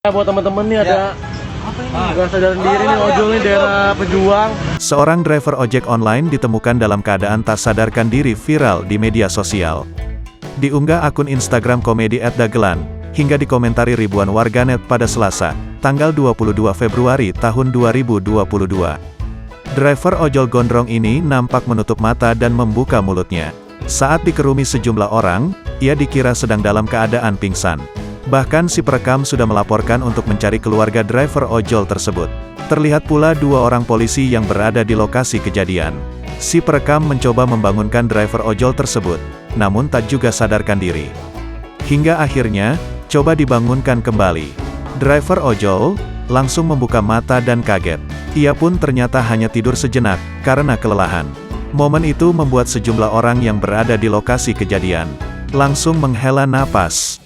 Buat teman-teman nih ada nggak sadar diri nih ojol nih daerah Pejuang. Seorang driver ojek online ditemukan dalam keadaan tak sadarkan diri viral di media sosial. Diunggah akun Instagram komedi @dagelan, hingga dikomentari ribuan warganet pada Selasa, tanggal 22 Februari tahun 2022. Driver ojol gondrong ini nampak menutup mata dan membuka mulutnya. Saat dikerumi sejumlah orang, ia dikira sedang dalam keadaan pingsan. Bahkan si perekam sudah melaporkan untuk mencari keluarga driver ojol tersebut. Terlihat pula dua orang polisi yang berada di lokasi kejadian. Si perekam mencoba membangunkan driver ojol tersebut, namun tak juga sadarkan diri. Hingga akhirnya, coba dibangunkan kembali. Driver ojol langsung membuka mata dan kaget. Ia pun ternyata hanya tidur sejenak, karena kelelahan. Momen itu membuat sejumlah orang yang berada di lokasi kejadian langsung menghela napas.